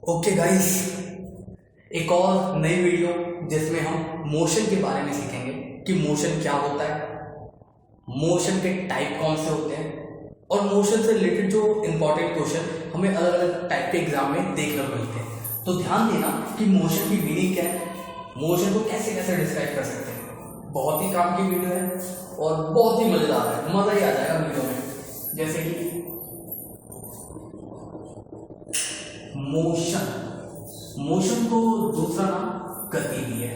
Okay guys, एक और नई वीडियो जिसमें हम मोशन के बारे में सीखेंगे कि मोशन क्या होता है, मोशन के टाइप कौन से होते हैं और मोशन से रिलेटेड जो इंपॉर्टेंट क्वेश्चन हमें अलग अलग टाइप के एग्जाम में देखने को मिलते हैं। तो ध्यान देना कि मोशन की मीनिंग क्या है, मोशन को कैसे कैसे डिस्क्राइब कर सकते हैं। बहुत ही काम की वीडियो है और बहुत ही मजेदार है, मजा ही आ जाएगा वीडियो में। जैसे कि मोशन को दूसरा नाम गति भी है।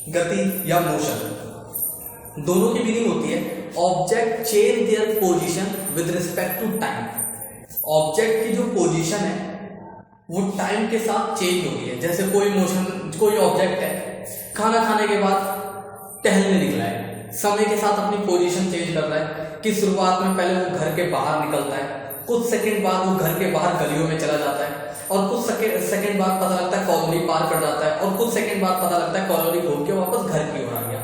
गति या मोशन दोनों की मीनिंग होती है object change their position with respect to time. Object की जो पोजीशन है वो टाइम के साथ चेंज होती है। जैसे कोई ऑब्जेक्ट है, खाना खाने के बाद टहलने निकला है, समय के साथ अपनी पोजीशन चेंज कर रहा है कि शुरुआत में पहले वो घर के बाहर निकलता है, कुछ सेकंड बाद वो घर के बाहर गलियों में चला जाता है और कुछ सेकंड बाद पता लगता है कॉलोनी पार कर जाता है और कुछ सेकंड बाद पता लगता है कॉलोनी घूम के वापस घर की ओर आ गया।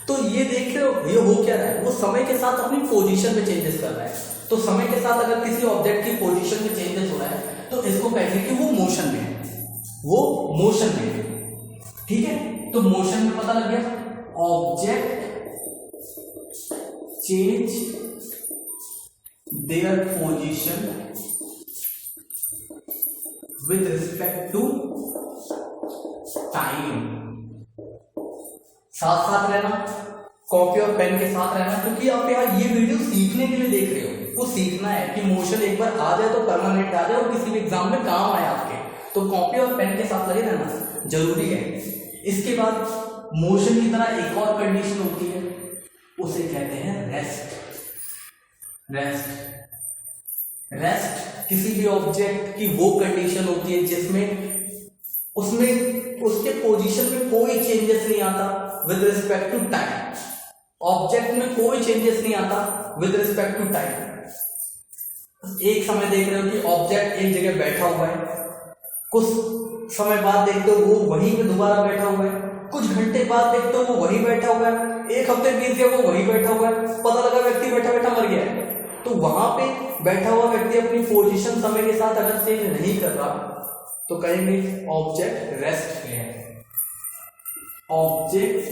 तो ये देख रहे हो, ये हो क्या रहा है, वो समय के साथ अपनी पोजीशन में चेंजेस कर रहा है। तो समय के साथ अगर किसी ऑब्जेक्ट की पोजीशन में चेंजेस हो रहा है तो इसको कहेंगे कि वो मोशन में है, वो मोशन में है। ठीक है, तो मोशन में पता लग गया object change their position with respect to time। साथ साथ रहना, कॉपी और पेन के साथ रहना, क्योंकि आप यहाँ ये वीडियो सीखने के लिए देख रहे हो। वो सीखना है कि मोशन एक बार आ जाए तो परमानेंट आ जाए और किसी भी एग्जाम में काम आए आपके, तो कॉपी और पेन के साथ लगे रहना जरूरी है। इसके बाद मोशन की तरह एक और कंडीशन होती है, उसे कहते हैं रेस्ट। रेस्ट किसी भी ऑब्जेक्ट की वो कंडीशन होती है जिसमें उसके पोजीशन में कोई चेंजेस नहीं आता with respect to time. Object में कोई चेंजेस नहीं आता विद रिस्पेक्ट टू टाइम। एक समय देख रहे हो कि ऑब्जेक्ट एक जगह बैठा हुआ है, कुछ समय बाद देखते हो वो वहीं पे दोबारा बैठा हुआ है, कुछ घंटे बाद देखते हो वो वहीं बैठा हुआ है, एक हफ्ते बीत गया वो वहीं बैठा हुआ है, पता लगा व्यक्ति बैठा बैठा मर गया है। तो वहां पे बैठा हुआ व्यक्ति अपनी पोजीशन समय के साथ अगर चेंज नहीं कर रहा तो कहेंगे ऑब्जेक्ट रेस्ट में है। Object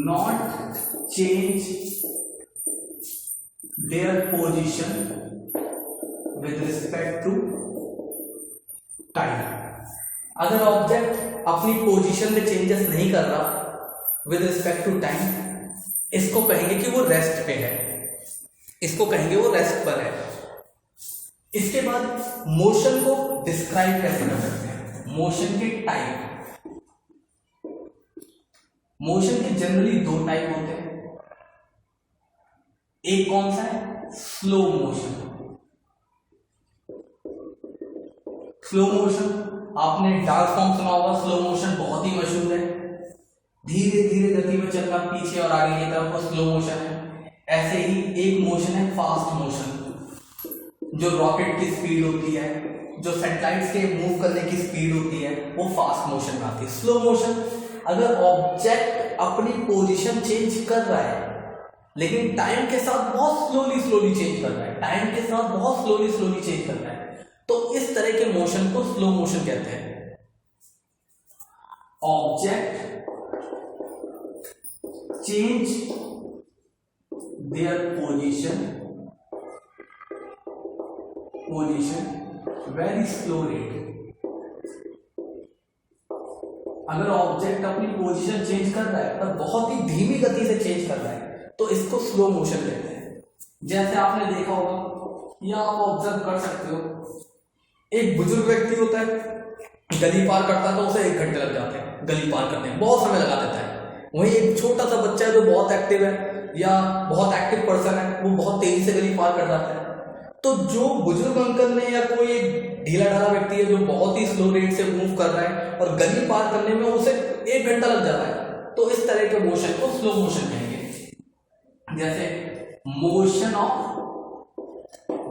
not change their position with respect to time. अगर ऑब्जेक्ट अपनी पोजीशन में चेंजेस नहीं कर रहा विद रिस्पेक्ट टू टाइम, इसको कहेंगे कि वो रेस्ट पे है, इसको कहेंगे वो रेस्ट पर है। इसके बाद मोशन को डिस्क्राइब कैसे कर सकते हैं, मोशन के टाइप। मोशन के जनरली दो टाइप होते हैं। एक कौन सा है, स्लो मोशन। स्लो मोशन आपने डांस फॉर्म सुना होगा, स्लो मोशन बहुत ही मशहूर है। धीरे धीरे गति में चलना पीछे और आगे की तरफ, वो स्लो मोशन है। ऐसे ही एक मोशन है फास्ट मोशन, जो रॉकेट की स्पीड होती है, जो सैटेलाइट्स के मूव करने की स्पीड होती है, वो फास्ट मोशन में आती है। स्लो मोशन अगर ऑब्जेक्ट अपनी पोजीशन चेंज कर रहा है लेकिन टाइम के साथ बहुत स्लोली चेंज कर रहा है, टाइम के साथ बहुत स्लोली चेंज कर रहा है, तो इस तरह के मोशन को स्लो मोशन कहते हैं। Object change their position very slow rate। अगर ऑब्जेक्ट अपनी पोजीशन चेंज कर रहा है पर बहुत ही धीमी गति से चेंज कर रहा है तो इसको स्लो मोशन कहते हैं। जैसे आपने देखा होगा या आप ऑब्जर्व कर सकते हो, एक बुजुर्ग व्यक्ति होता है, गली पार करता है तो उसे 1 घंटे लग जाते हैं, गली पार करने में बहुत समय लगा देता है। वहीं एक छोटा सा बच्चा है जो बहुत एक्टिव है या बहुत एक्टिव पर्सन है, वो बहुत तेजी से गली पार कर जाता है। तो जो बुजुर्ग अंकल ने या कोई एक ढीला ढाला व्यक्ति है जो बहुत ही स्लो रेट से मूव कर रहा है और गली पार करने में उसे 1 घंटा लग जाता है, तो इस तरह के मोशन को स्लो मोशन कहेंगे। जैसे मोशन ऑफ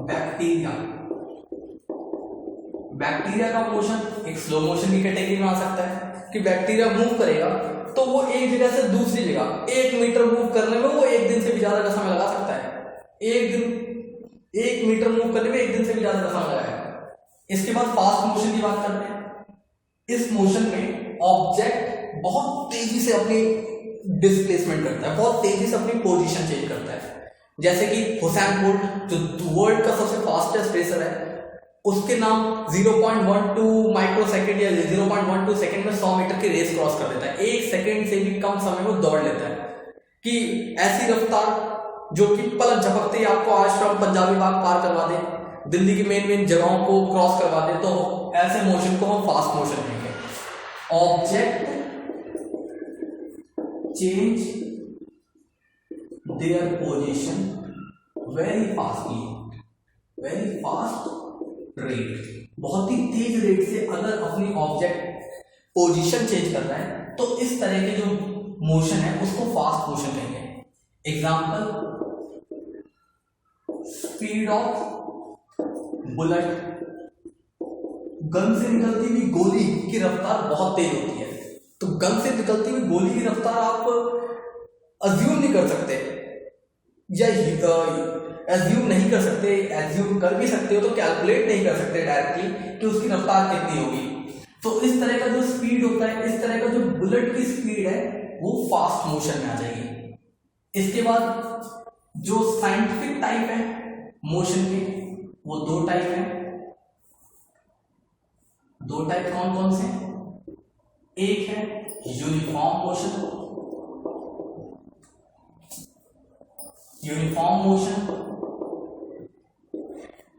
बैक्टीरिया। बैक्टीरिया का मोशन एक स्लो मोशन की कैटेगरी में आ सकता है कि बैक्टीरिया मूव करेगा तो वो एक जगह से दूसरी जगह 1 मीटर मूव करने में वो 1 दिन से भी ज्यादा का समय लगा सकता है। एक दिन 1 मीटर मूव करने में 1 दिन से भी ज्यादा समय लगाएगा। इसके बाद फास्ट मोशन की बात करते हैं। इस मोशन में ऑब्जेक्ट बहुत तेजी से अपनी डिस्प्लेसमेंट करता है, बहुत तेजी से अपनी पोजीशन चेंज करता है। जैसे कि हुसैन बोल्ट जो वर्ल्ड का सबसे फास्टेस्ट रेसर है, उसके नाम 0.12 माइक्रोसेकंड या 0.12 सेकंड में 100 मीटर की रेस क्रॉस कर देता है। 1 सेकंड से भी कम समय में दौड़ लेता है। कि ऐसी रफ्तार जो कि पलक झपकते ही आपको आश्रम, पंजाबी बाग पार करवा दे, दिल्ली की मेन जगहों को क्रॉस करवा दे, तो ऐसे मोशन को हम फास्ट मोशन कहेंगे। Object change their position very fastly, very fast rate, बहुत ही तेज रेट से अगर अपनी ऑब्जेक्ट पोजीशन चेंज कर रहा है तो इस तरह के जो मोशन है उसको फास्ट मोशन कहेंगे। Example, speed of bullet, gun से निकलती हुई गोली की रफ्तार बहुत तेज होती है, तो गन से निकलती हुई गोली की रफ्तार आप अज्यूम नहीं कर सकते, या एज्यूम नहीं कर सकते, एज्यूम कर भी सकते हो तो कैलकुलेट नहीं कर सकते डायरेक्टली कि उसकी रफ्तार कितनी होगी। तो इस तरह का जो स्पीड होता है, इस तरह का जो बुलेट की स्पीड है वो फास्ट मोशन में आ जाएगी। इसके बाद जो साइंटिफिक टाइप है मोशन के, वो 2 टाइप है। 2 टाइप कौन कौन से? एक है यूनिफॉर्म मोशन, यूनिफॉर्म मोशन,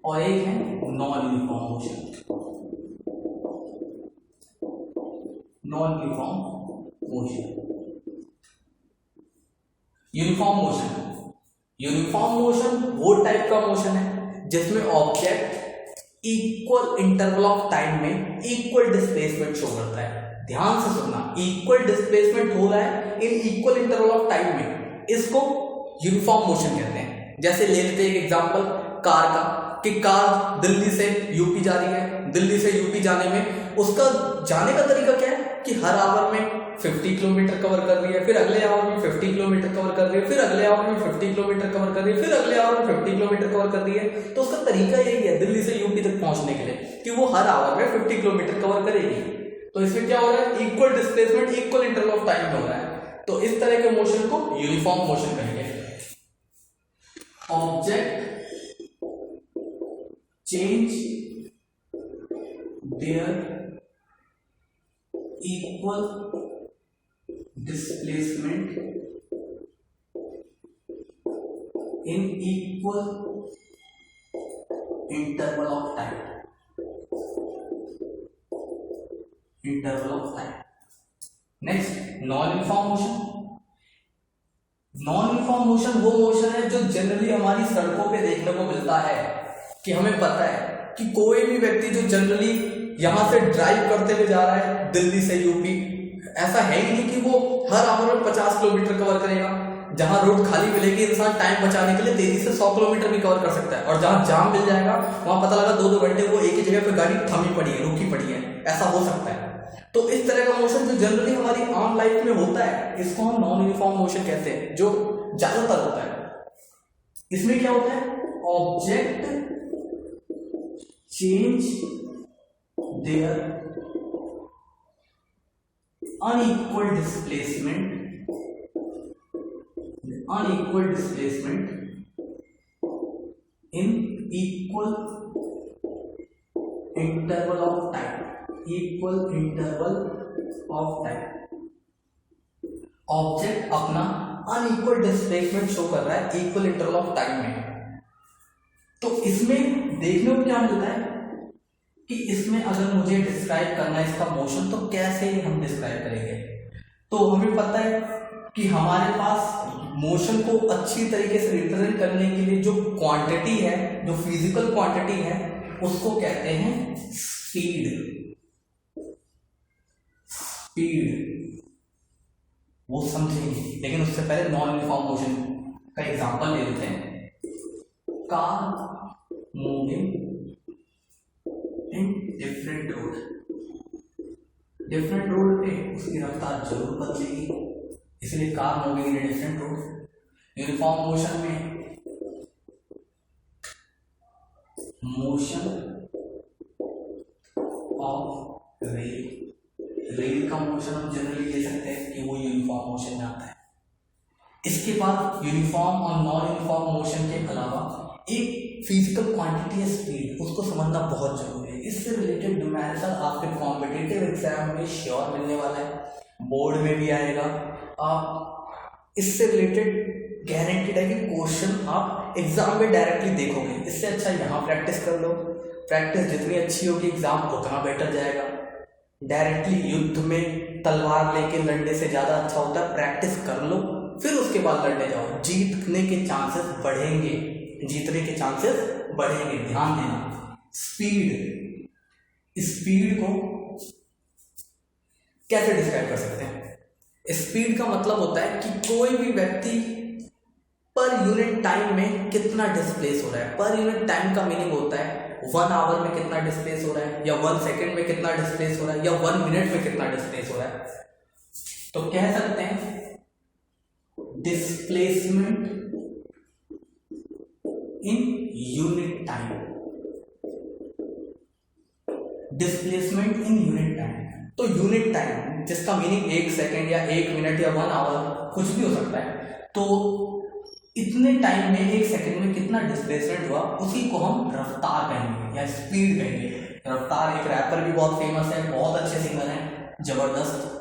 और एक है non uniform motion, non uniform motion. Uniform motion, uniform motion वो टाइप का मोशन है जिसमें object equal interval of time में इक्वल डिस्प्लेसमेंट शो करता है। ध्यान से सुनना, इक्वल डिस्प्लेसमेंट हो रहा है in equal interval of time में, इसको यूनिफॉर्म मोशन कहते हैं। जैसे ले लेते हैं एक एग्जांपल कार का, कि कार दिल्ली से यूपी जा रही है, दिल्ली से यूपी जाने में उसका जाने का तरीका क्या है कि हर आवर में 50 किलोमीटर कवर कर रही है, फिर अगले आवर में 50 किलोमीटर कवर कर रही है, फिर अगले आवर में 50 किलोमीटर कवर कर रही है, फिर अगले आवर में 50 किलोमीटर कवर कर रही है। तो उसका तरीका यही है दिल्ली से यूपी तक पहुंचने के लिए कि वो हर आवर में 50 किलोमीटर कवर करेगी। तो इसमें क्या हो रहा है? Equal displacement equal interval of time में हो रहा है। तो इस तरह के मोशन को यूनिफॉर्म मोशन कहेंगे। Object change there equal displacement in equal interval of time, interval of time. Next, non uniform motion. Non uniform motion वो मोशन है जो जनरली हमारी सड़कों पे देखने को मिलता है, कि हमें पता है कि कोई भी व्यक्ति जो जनरली यहां से ड्राइव करते हुए जा रहा है दिल्ली से यूपी, ऐसा है ही नहीं कि वो हर आवर में 50 किलोमीटर कवर करेगा। जहां रोड खाली मिलेगी इंसान टाइम बचाने के लिए तेजी से 100 किलोमीटर भी कवर कर सकता है, और जहां जाम मिल जाएगा वहां पता लगा 2-2 घंटे वो एक ही जगह पे गाड़ी थमी पड़ी है, रुकी पड़ी है, ऐसा हो सकता है। तो इस तरह का मोशन जो जनरली हमारी आम लाइफ में होता है, इसको हम नॉन यूनिफॉर्म मोशन कहते हैं, जो ज्यादातर होता है। इसमें क्या होता है? Object change there unequal displacement in equal interval of time, equal interval of time. Object अपना अनइक्वल डिस्प्लेसमेंट शो कर रहा है इक्वल इंटरवल ऑफ टाइम में। तो इसमें देखने को क्या मिलता है कि इसमें अगर मुझे डिस्क्राइब करना है इसका मोशन, तो कैसे हम डिस्क्राइब करेंगे? तो हमें पता है कि हमारे पास मोशन को अच्छी तरीके से रिप्रेजेंट करने के लिए जो क्वांटिटी है, जो फिजिकल क्वांटिटी है, उसको कहते हैं स्पीड। स्पीड वो समझेंगे, लेकिन उससे पहले नॉन यूनिफॉर्म मोशन का एग्जांपल ले लेते हैं। Car moving in different road, different road पे उसकी रफ्तार जरूर बदलेगी, इसलिए car moving in different road. Uniform motion में मोशन ऑफ रेल, रेल का मोशन हम जनरली ले सकते हैं कि वो यूनिफॉर्म मोशन में आता है। इसके बाद यूनिफॉर्म और नॉन यूनिफॉर्म मोशन के अलावा एक फिजिकल क्वांटिटी है स्पीड, उसको समझना बहुत जरूरी है। इससे रिलेटेड न्यूमेरिकल आपके कॉम्पिटिटिव एग्जाम में श्योर मिलने वाला है, बोर्ड में भी आएगा। आप इससे रिलेटेड गारंटीड है कि क्वेश्चन आप एग्जाम में डायरेक्टली देखोगे। इससे अच्छा यहाँ प्रैक्टिस कर लो, प्रैक्टिस जितनी अच्छी होगी एग्जाम उतना बेटर जाएगा। डायरेक्टली युद्ध में तलवार लेके लड़ने से ज़्यादा अच्छा होता है प्रैक्टिस कर लो, फिर उसके बाद लड़ने जाओ, जीतने के चांसेस बढ़ेंगे, जीतने के चांसेस बढ़ेंगे। ध्यान देना, स्पीड, स्पीड को कैसे डिस्क्राइब कर सकते हैं? स्पीड का मतलब होता है कि कोई भी व्यक्ति पर यूनिट टाइम में कितना डिस्प्लेस हो रहा है। पर यूनिट टाइम का मीनिंग होता है 1 आवर में कितना डिस्प्लेस हो रहा है, या 1 सेकेंड में कितना डिस्प्लेस हो रहा है, या 1 मिनट में कितना डिस्प्लेस हो रहा है। तो कह सकते हैं displacement in unit time, displacement in unit time. तो यूनिट टाइम जिसका मीनिंग 1 सेकेंड या 1 मिनट या 1 आवर कुछ भी हो सकता है, तो इतने टाइम में 1 सेकेंड में कितना डिस्प्लेसमेंट हुआ उसी को हम रफ्तार कहेंगे या स्पीड कहेंगे। रफ्तार एक रैपर भी बहुत फेमस है, बहुत अच्छे सिंगर हैं, जबरदस्त,